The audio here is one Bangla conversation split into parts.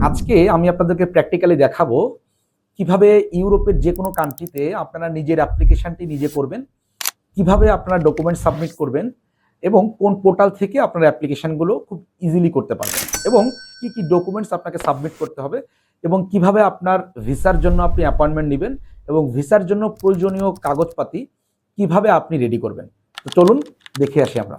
আজকে আমি আপনাদেরকে প্র্যাকটিক্যালি দেখাবো কিভাবে ইউরোপের যে কোনো কান্ট্রিতে আপনারা নিজের অ্যাপ্লিকেশনটি নিজে করবেন, কিভাবে আপনারা ডকুমেন্ট সাবমিট করবেন এবং কোন পোর্টাল থেকে আপনার অ্যাপ্লিকেশনগুলো খুব ইজিলি করতে পারবেন এবং কি কি ডকুমেন্টস আপনাকে সাবমিট করতে হবে এবং কিভাবে আপনার ভিসার জন্য আপনি অ্যাপয়েন্টমেন্ট নেবেন এবং ভিসার জন্য প্রয়োজনীয় কাগজপাতি কিভাবে আপনি রেডি করবেন। তো চলুন দেখে আসি আমরা।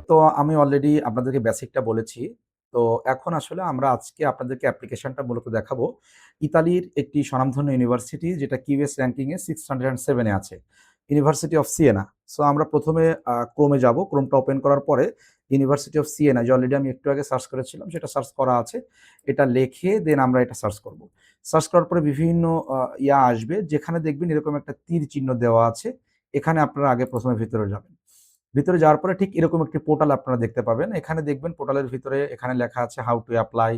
তো আমি অলরেডি আপনাদেরকে বেসিকটা বলেছি। তো এখন আসলে আমরা আজকে আপনাদেরকে অ্যাপ্লিকেশনটা মূলত দেখাবো। ইতালির একটি স্বনামধন্য ইউনিভার্সিটি যেটা কিউএস র্যাঙ্কিং এ 607 এ আছে। University of Siena. সো আমরা ১ম এ ক্রোমে যাব। ক্রোমটা ওপেন করার পরে ইউনিভার্সিটি অফ সিয়েনা যে অলরেডি আমি একটু আগে সার্চ করেছিলাম সেটা সার্চ করা আছে। এটা লিখে দেন আমরা এটা সার্চ করব। সার্চ করার পরে বিভিন্ন আসবে যেখানে দেখবেন এরকম একটা তীর চিহ্ন দেওয়া আছে। এখানে আপনারা আগে ১ম এ ভিতরে যাবেন। ভিতরে যাওয়ার পরে ঠিক এরকম একটি পোর্টাল আপনারা দেখতে পাবেন। এখানে দেখবেন পোর্টালের ভিতরে এখানে লেখা আছে how to apply,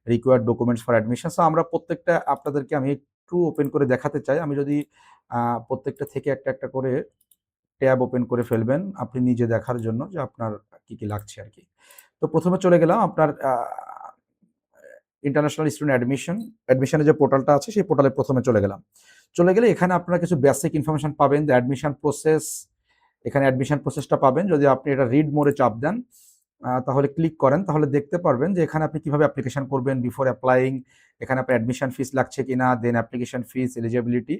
required documents for admission. So আমরা প্রত্যেকটা আপনাদেরকে আমি একটু ওপেন করে দেখাতে চাই। আমি যদি প্রত্যেকটা থেকে একটা করে ট্যাব ওপেন করে ফেলবেন আপনি নিজে দেখার জন্য যে আপনার কি লাগছে আরকি। তো ১ম এ চলে গেলাম আপনার ইন্টারন্যাশনাল স্টুডেন্ট অ্যাডমিশনের যে পোর্টালটা আছে সেই পোর্টালে ১ম এ চলে গেলাম। চলে গেলে এখানে আপনারা কিছু বেসিক ইনফরমেশন পাবেন, দ্যা অ্যাডমিশন প্রসেস। এখানে অ্যাডমিশন প্রসেসটা পাবেন। যদি আপনি এটা রিড মোড এ চাপ দেন, তাহলে ক্লিক করেন তাহলে দেখতে পারবেন যে এখানে আপনি কিভাবে অ্যাপ্লিকেশন করবেন বিফোর অ্যাপ্লাইং, এখানে আপনার অ্যাডমিশন ফিস লাগছে কিনা, then application fees, eligibility,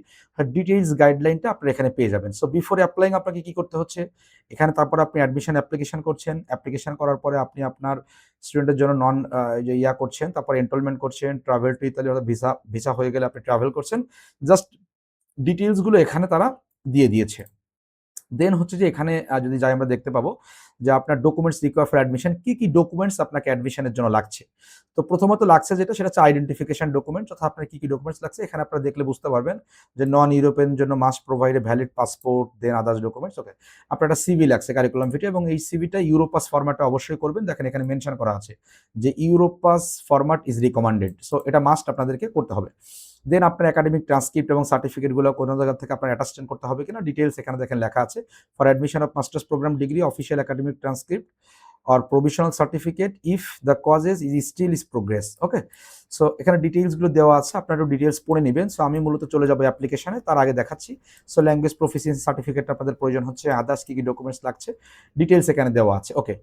details গাইডলাইনটা আপনারা এখানে পেয়ে যাবেন। সো বিফোর অ্যাপ্লাইং আপনাকে কি করতে হচ্ছে? এখানে তারপরে আপনি অ্যাডমিশন অ্যাপ্লিকেশন করছেন। অ্যাপ্লিকেশন করার পরে আপনি আপনার স্টুডেন্টের জন্য নন যে করছেন, তারপরে এনরোলমেন্ট করছেন, ট্রাভেল টু ইতালি অর্থাৎ ভিসা হয়ে গেলে আপনি ট্রাভেল করছেন। জাস্ট ডিটেইলস গুলো এখানে তারা দিয়ে দিয়েছে। দেন হচ্ছে যে এখানে যদি যাই আমরা দেখতে পাবো যে আপনার ডকুমেন্টস রিকোয়ার্ড ফর অ্যাডমিশন কি ডকুমেন্টস আপনাকে অ্যাডমিশনের জন্য লাগছে। তো প্রথমত লাগছে যেটা সেটা হচ্ছে আইডেন্টিফিকেশন ডকুমেন্টস অর্থাৎ আপনার কি ডকুমেন্টস লাগছে এখানে আপনারা দেখলে বুঝতে পারবেন যে নন ইউরোপিয়ান জন্য must provide a valid passport then others documents. Okay, আপনার একটা সিভি লাগছে কারিকুলাম ভিটা এবং এই সিভিটা ইউরোপাস ফরম্যাটে অবশ্যই করবেন। দেখেন এখানে মেনশন করা আছে যে Europass format is recommended. So এটা মাস্ট আপনাদেরকে করতে হবে। দেন আপনার একাডেমিক ট্রান্সক্রিপ্ট এবং সার্টিফিকেটগুলো কোনো জায়গা থেকে আপনার অ্যাটাচমেন্ট করতে হবে কিনা ডিটেইলস এখানে দেখেন লেখা আছে। For admission of masters program degree official academic transcript or provisional certificate if the causes is still is progress. Okay, so এখানে ডিটেইলস গুলো দেওয়া আছে, আপনারা একটু ডিটেইলস পড়ে নেবেন। সো আমি মূলত চলে যাব অ্যাপ্লিকেশনে, তার আগে দেখাচ্ছি। সো ল্যাঙ্গুয়েজ প্রফিসিয়েন্সি সার্টিফিকেট আপনাদের প্রয়োজন হচ্ছে, আদার্স কি ডকুমেন্টস লাগছে ডিটেইলস এখানে দেওয়া আছে। ওকে,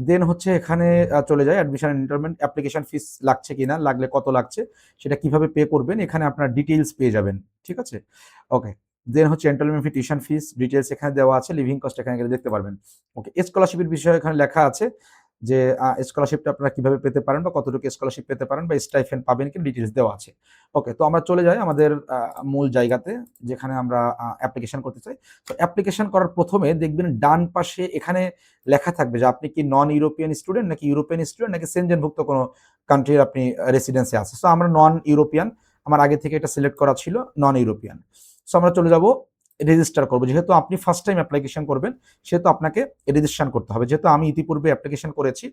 দেন হচ্ছে এখানে চলে যায় admission and enrolment, application fees লাগছে কিনা, লাগলে কত লাগছে, সেটা কিভাবে পে করবেন এখানে আপনার ডিটেইলস পেয়ে যাবেন। ঠিক আছে, ওকে। দেন হচ্ছে এনরোলমেন্ট ফি, টিউশন ফিস ডিটেইলস এখানে দেওয়া আছে, লিভিং কস্ট এখানে গেলে দেখতে পারবেন। ওকে, স্কলারশিপের বিষয়ে এখানে লেখা আছে যে স্কলারশিপটা আপনারা কিভাবে পেতে পারেন বা কতটুকু স্কলারশিপ পেতে পারেন বা স্টাইফেন্ড পাবেন কিনা ডিটেইলস দেওয়া আছে। ওকে, তো আমরা চলে যাই আমাদের মূল জায়গাতে যেখানে আমরা অ্যাপ্লিকেশন করতে চাই। তো অ্যাপ্লিকেশন করার ১ম এ দেখবেন ডান পাশে এখানে লেখা থাকবে যে আপনি কি নন ইউরোপিয়ান স্টুডেন্ট নাকি ইউরোপিয়ান স্টুডেন্ট নাকি সেনজেনভুক্ত কোনো কান্ট্রির আপনি রেসিডেন্সি আছে। সো আমরা নন ইউরোপিয়ান, আমার আগে থেকে এটা সিলেক্ট করা ছিল নন ইউরোপিয়ান। সো আমরা চলে যাব রেজিস্টার করব। যেহেতু আপনি ফার্স্ট টাইম অ্যাপ্লিকেশন করবেন সেহেতু আপনাকে রেজিস্ট্রেশন করতে হবে। যেহেতু আমি ইতিপূর্বে অ্যাপ্লিকেশন করেছি,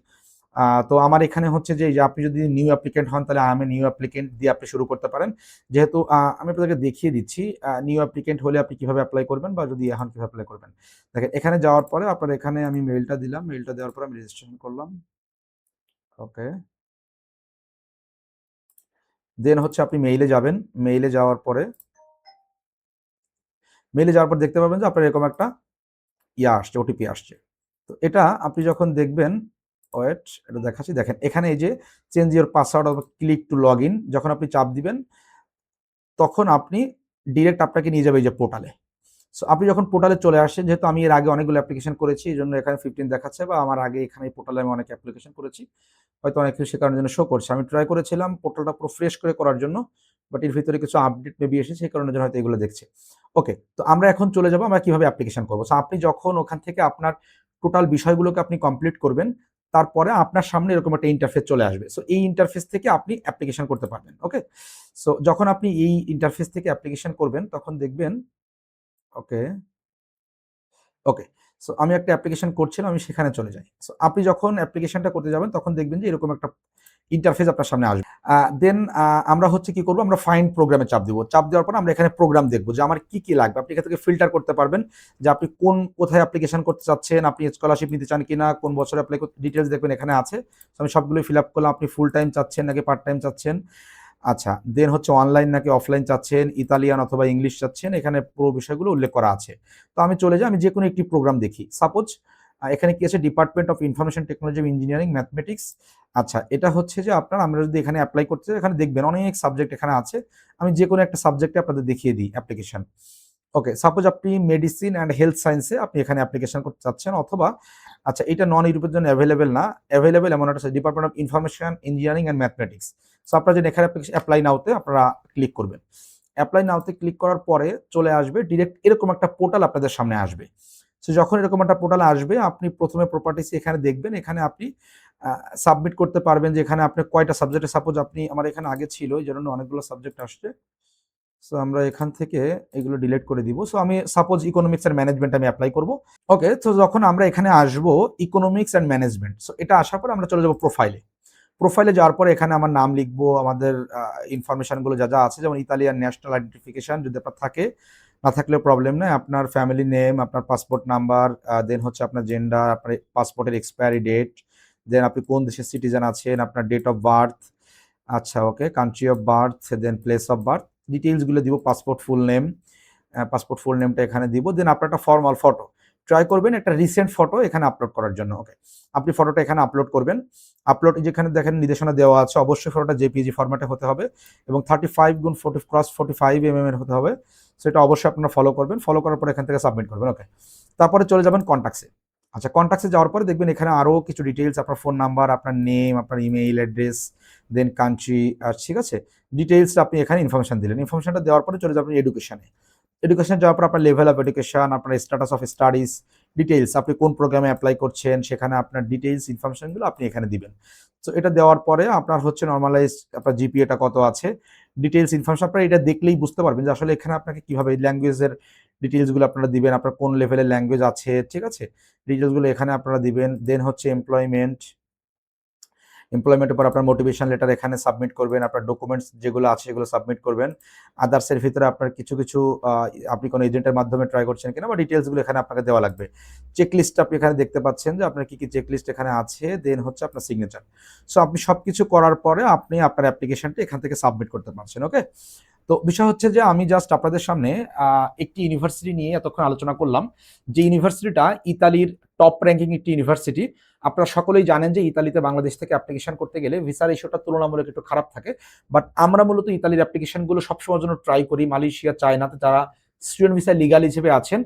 তো আমার এখানে হচ্ছে যে আপনি যদি নিউ অ্যাপ্লিকেন্ট হন তাহলে আমি নিউ অ্যাপ্লিকেন্ট দিয়ে আপনি শুরু করতে পারেন। যেহেতু আমি আপনাদেরকে দেখিয়ে দিচ্ছি নিউ অ্যাপ্লিকেন্ট হলে আপনি কিভাবে এপ্লাই করবেন বা যদি এখন কিভাবে এপ্লাই করবেন। দেখেন এখানে যাওয়ার পরে আপনার এখানে আমি মেইলটা দিলাম, মেইলটা দেওয়ার পরে আমি রেজিস্ট্রেশন করলাম। ওকে, দেন হচ্ছে আপনি মেইলে যাবেন। মেইলে যাওয়ার পরে দেখতে পাবেন যে আপনার এরকম একটা আসছে, ওটিপি আসছে। তো এটা আপনি যখন দেখবেন, ওয়েট এটা দেখাচ্ছি, দেখেন এখানে এই যে change your password or click to log in যখন আপনি চাপ দিবেন তখন আপনি ডিরেক্ট আপনাকে নিয়ে যাবে এই যে পোর্টালে। সো আপনি যখন পোর্টালে চলে আসেন, যেহেতু আমি এর আগে অনেকগুলো অ্যাপ্লিকেশন করেছি এই জন্য এখানে 15 দেখাচ্ছে বা আমার আগে এখানে এই পোর্টালে আমি অনেক অ্যাপ্লিকেশন করেছি, হয়তো অনেক কিছু সে কারণের জন্য শো করছে। আমি ট্রাই করেছিলাম পোর্টালটা পুরো ফ্রেশ করে করার জন্য, বাট এর ভিতরে কিছু আপডেট মেবি এসেছে সেই কারণের জন্য হয়তো এগুলো দেখছে। ওকে, তো আমরা এখন চলে যাব আমরা কিভাবে অ্যাপ্লিকেশন করব। সো আপনি যখন ওখান থেকে আপনার টোটাল বিষয়গুলোকে আপনি কমপ্লিট করবেন তারপরে আপনার সামনে এরকম একটা ইন্টারফেস চলে আসবে। সো এই ইন্টারফেস থেকে আপনি অ্যাপ্লিকেশন করতে পারবেন। ওকে, সো যখন আপনি এই ইন্টারফেস থেকে অ্যাপ্লিকেশন করবেন তখন দেখবেন, ওকে, ওকে। সো আমি একটা অ্যাপ্লিকেশন করছিলাম, আমি সেখানে চলে যাই। সো আপনি যখন অ্যাপ্লিকেশনটা করতে যাবেন তখন দেখবেন যে এরকম একটা ইন্টারফেস আপনার সামনে আসবে। দেন আমরা হচ্ছে কি করব, আমরা ফাইন্ড প্রোগ্রামে চাপ দিব। চাপ দেওয়ার পর আমরা এখানে প্রোগ্রাম দেখব যে আমার কি লাগবে। আপনি এখান থেকে ফিল্টার করতে পারবেন যে আপনি কোথায় অ্যাপ্লিকেশন করতে চাচ্ছেন, আপনি স্কলারশিপ নিতে চান কিনা, কোন বছরে অ্যাপ্লাই করতে, ডিটেইলস দেখবেন এখানে আছে। সো আমি সবগুলোই ফিল আপ করলাম। আপনি ফুল টাইম চাচ্ছেন নাকি পার্ট টাইম চাচ্ছেন, আচ্ছা দেন হচ্ছে অনলাইন নাকি অফলাইন চাচ্ছেন, ইতালিয়ান অথবা ইংলিশ চাচ্ছেন, এখানে পুরো বিষয়গুলো উল্লেখ করা আছে। তো আমি চলে যাই, আমি যে কোনো একটি প্রোগ্রাম দেখি। সাপোজ এখানে কি আছে, department of information technology, engineering, mathematics. আচ্ছা এটা হচ্ছে যে আমরা যদি এখানে অ্যাপ্লাই করতে চাই, এখানে দেখবেন অনেক সাবজেক্ট এখানে আছে। আমি যে কোনো একটা সাবজেক্টে আপনাদের দেখিয়ে দিই অ্যাপ্লিকেশন। ওকে, সাপোজ আপনি মেডিসিন অ্যান্ড হেলথ সায়েন্সে আপনি এখানে অ্যাপ্লিকেশন করতে চাচ্ছেন, অথবা আচ্ছা এটা নন ইউরোপের জন্য অ্যাভেলেবেল না, অ্যাভেলেবেল এমন একটা department of information engineering and mathematics. So আপনারা যদি এখানে অ্যাপ্লাই নাওতে আপনারা ক্লিক করবেন। অ্যাপ্লাই নাওতে ক্লিক করার পরে চলে আসবে ডিরেক্ট এরকম একটা পোর্টাল আপনাদের সামনে আসবে। সো যখন এরকম একটা পোর্টাল আসবে, আপনি প্রথমে প্রপার্টিস এখানে দেখবেন, এখানে আপনি সাবমিট করতে পারবেন যে এখানে আপনি কয়টা সাবজেক্টে, সাপোজ আপনি, আমার এখানে আগে ছিল এই জন্য অনেকগুলো সাবজেক্ট আসছে। সো আমরা এখান থেকে এগুলো ডিলিট করে দিব। সো আমি সাপোজ ইকোনমিক্স এন্ড ম্যানেজমেন্ট আমি অ্যাপ্লাই করব। ওকে, তো যখন আমরা এখানে আসবো ইকোনমিক্স এন্ড ম্যানেজমেন্ট, সো এটা আসার পর আমরা চলে যাব প্রোফাইলে। প্রোফাইলে যাওয়ার পরে এখানে আমার নাম লিখবো, আমাদের ইনফরমেশনগুলো যা আছে, যেমন ইতালিয়ান ন্যাশনাল আইডেন্টিফিকেশন যদি আপনার থাকে, না থাকলেও প্রবলেম নেই, আপনার ফ্যামিলি নেম, আপনার পাসপোর্ট নাম্বার, দেন হচ্ছে আপনার জেন্ডার, আপনার পাসপোর্টের এক্সপায়ারি ডেট, দেন আপনি কোন দেশের সিটিজেন আছেন, আপনার ডেট অফ বার্থ, আচ্ছা okay, country of birth, then place of birth, ডিটেইলসগুলো দিব, passport full name, passport full নেমটা এখানে দিব, দেন আপনার একটা ফর্মাল ফটো ট্রাই করবেন, একটা রিসেন্ট ফটো এখানে আপলোড করার জন্য। ওকে, আপনি ফটোটা এখানে আপলোড করবেন। আপলোড যেখানে দেখেন নির্দেশনা দেওয়া আছে, অবশ্যই ফটোটা জেপিজি ফরম্যাটে হতে হবে এবং 35x45 এর হতে হবে। সেটা অবশ্যই আপনারা ফলো করবেন। ফলো করার পর এখান থেকে সাবমিট করবেন। ওকে, তারপরে চলে যাবেন কন্ট্যাক্টসে। আচ্ছা, কন্ট্যাক্টসে যাওয়ার পরে দেখবেন এখানে আরও কিছু ডিটেইলস, আপনার ফোন নাম্বার, আপনার নেম, আপনার ইমেইল অ্যাড্রেস, দেন কান্ট্রি, ঠিক আছে, ডিটেইলসটা আপনি এখানে ইনফরমেশন দিলেন। ইনফরমেশনটা দেওয়ার পরে চলে যাবেন এডুকেশনে। এডুকেশন যাওয়ার পর আপনার লেভেল অফ এডুকেশন, আপনার স্ট্যাটাস অফ স্টাডিজ, ডিটেইলস, আপনি কোন প্রোগ্রামে অ্যাপ্লাই করছেন, সেখানে আপনার ডিটেইলস ইনফরমেশনগুলো আপনি এখানে দিবেন। তো এটা দেওয়ার পরে আপনার হচ্ছে নর্মালাইজ আপনার জিপিএটা কত আছে, ডিটেইলস ইনফরমেশন আপনারা এটা দেখলেই বুঝতে পারবেন যে আসলে এখানে আপনাকে কিভাবে ল্যাঙ্গুয়েজের ডিটেইলসগুলো আপনারা দিবেন, আপনার কোন লেভেলের ল্যাঙ্গুয়েজ আছে, ঠিক আছে, ডিটেইলসগুলো এখানে আপনারা দিবেন। দেন হচ্ছে এমপ্লয়মেন্টের পর আপনার মোটিভেশন লেটার এখানে সাবমিট করবেন, আপনার ডকুমেন্টস যেগুলো আছে সেগুলো সাবমিট করবেন। আদার্সের ভিতরে আপনার কিছু আপনি কোনো এজেন্টের মাধ্যমে ট্রাই করছেন কিনা বা ডিটেলসগুলো এখানে আপনাকে দেওয়া লাগবে। চেকলিস্ট আপনি এখানে দেখতে পাচ্ছেন যে আপনার কি চেকলিস্ট এখানে আছে, দেন হচ্ছে আপনার সিগনেচার। সো আপনি সবকিছু করার পরে আপনি আপনার অ্যাপ্লিকেশনটি এখান থেকে সাবমিট করতে পারছেন। ওকে, তো বিষয় হচ্ছে যে আমি জাস্ট আপনাদের সামনে একটি ইউনিভার্সিটি নিয়ে এতক্ষণ আলোচনা করলাম, যে ইউনিভার্সিটিটা ইতালির টপ র্যাঙ্কিং একটি ইউনিভার্সিটি। আপনারা সকলেই জানেন যে ইতালিতে বাংলাদেশ থেকে অ্যাপ্লিকেশন করতে গেলে ভিসার ইস্যুটা তুলনামূলক একটু খারাপ থাকে, বাট আমরা মূলত ইতালির অ্যাপ্লিকেশনগুলো সবসময়ের জন্য ট্রাই করি। মালয়েশিয়া, চায়নাতে যারা স্টুডেন্ট ভিসা লিগাল হিসেবে আছেন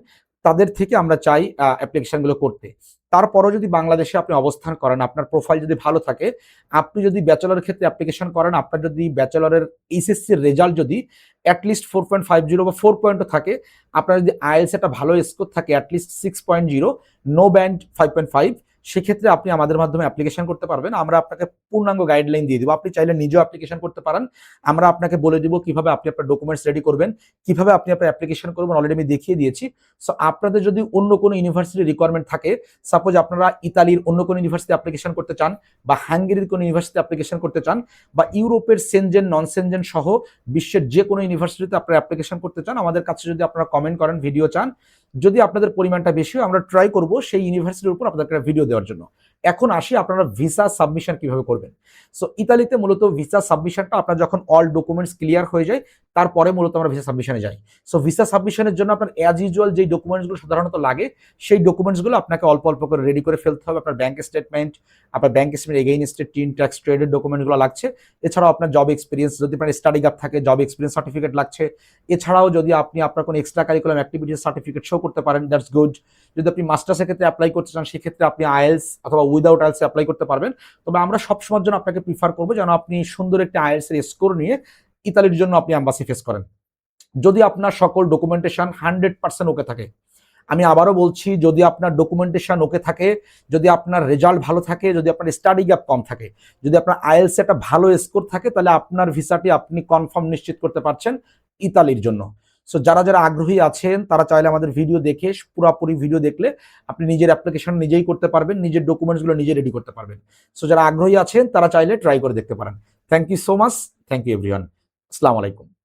তাদের থেকে আমরা চাই অ্যাপ্লিকেশনগুলো করতে। তারপরও যদি বাংলাদেশে আপনি অবস্থান করেন, আপনার প্রোফাইল যদি ভালো থাকে, আপনি যদি ব্যাচেলরের ক্ষেত্রে অ্যাপ্লিকেশন করেন, আপনার যদি ব্যাচেলরের এইচএসসির রেজাল্ট যদি অ্যাটলিস্ট 4.50 বা 4 পয়েন্টও থাকে, আপনার যদি আইএলস একটা ভালো স্কোর থাকে অ্যাটলিস্ট 6.0, নো ব্যান্ড 5.5, সেক্ষেত্রে আপনি আমাদের মাধ্যমে অ্যাপ্লিকেশন করতে পারবেন। আমরা আপনাকে পূর্ণাঙ্গ গাইডলাইন দিয়ে দিব। আপনি চাইলে নিজেও অ্যাপ্লিকেশন করতে পারেন। আমরা আপনাকে বলে দিব কিভাবে আপনি আপনার ডকুমেন্টস রেডি করবেন, কিভাবে আপনি আপনার অ্যাপ্লিকেশন করবেন, অলরেডি আমি দেখিয়ে দিয়েছি। সো আপনাদের যদি অন্য কোনো ইউনিভার্সিটি রিকোয়ারমেন্ট থাকে, সাপোজ আপনারা ইতালির অন্য কোনো ইউনিভার্সিটি অ্যাপ্লিকেশন করতে চান, বা হাঙ্গেরির কোনো ইউনিভার্সিটি অ্যাপ্লিকেশন করতে চান, বা ইউরোপের সেনজেন, নন সেনজেন সহ বিশ্বের যে কোনো ইউনিভার্সিটিতে আপনারা অ্যাপ্লিকেশন করতে চান, আমাদের কাছে যদি আপনারা কমেন্ট করেন, ভিডিও চান, যদি আপনাদের পরিমাণটা বেশি হয় আমরা ট্রাই করব সেই ইউনিভার্সিটির উপর আপনাদেরকে একটা ভিডিও দেওয়ার জন্য। এখন আসি আপনারা ভিসা সাবমিশন কিভাবে করবেন। সো ইতালিতে মূলত ভিসা সাবমিশনটা আপনার যখন অল ডকুমেন্টস ক্লিয়ার হয়ে যায় তারপরে মূলত আমরা ভিসা সাবমিশনে যাই। সো ভিসা সাবমিশনের জন্য আপনার অ্যাজ ইউজুয়াল যেই ডকুমেন্টসগুলো সাধারণত লাগে সেই ডকুমেন্টসগুলো আপনাকে অল্প অল্প করে রেডি করে ফেলতে হবে। আপনার ব্যাংক স্টেটমেন্ট, আপনার bank statement against TIN tax ট্রেডের ডকুমেন্টগুলো লাগছে। এছাড়াও আপনার জব এক্সপিরিয়েন্স, যদি আপনার স্টাডি গ্যাপ থাকে জব এক্সপিরিয়েন্স সার্টিফিকেট লাগছে। এছাড়াও যদি আপনি আপনার কোনো extracurricular activities certificate show করতে পারেন, দ্যাটস গুড। যদি আপনি মাস্টার্সের ক্ষেত্রে অ্যাপ্লাই করতে চান সেক্ষেত্রে আপনি আইএলস অথবা উইদাউট আইএলস অ্যাপ্লাই করতে পারবেন। তবে আমরা সবসময়ের জন্য আপনাকে প্রিফার করবো যেন আপনি সুন্দর একটি আইএলস এর স্কোর নিয়ে ইতালির জন্য আপনি অ্যাম্বাসি ফেস করেন। যদি আপনার সকল ডকুমেন্টেশন 100% ওকে থাকে, আমি আবারও বলছি, যদি আপনার ডকুমেন্টেশন ওকে থাকে, যদি আপনার রেজাল্ট ভালো থাকে, যদি আপনার স্টাডি গ্যাপ কম থাকে, যদি আপনার আইএলস একটা ভালো স্কোর থাকে, তাহলে আপনার ভিসাটি আপনি কনফার্ম নিশ্চিত করতে পারছেন ইতালির জন্য। সো যারা যারা আগ্রহী আছেন তারা চাইলে আমাদের ভিডিও দেখে, পুরোপুরি ভিডিও দেখলে আপনি নিজের অ্যাপ্লিকেশন নিজেই করতে পারবেন, নিজের ডকুমেন্টসগুলো নিজে রেডি করতে পারবেন। সো যারা আগ্রহী আছেন তারা চাইলে ট্রাই করে দেখতে পারেন। Thank you so much, thank you everyone, আসসালামু আলাইকুম।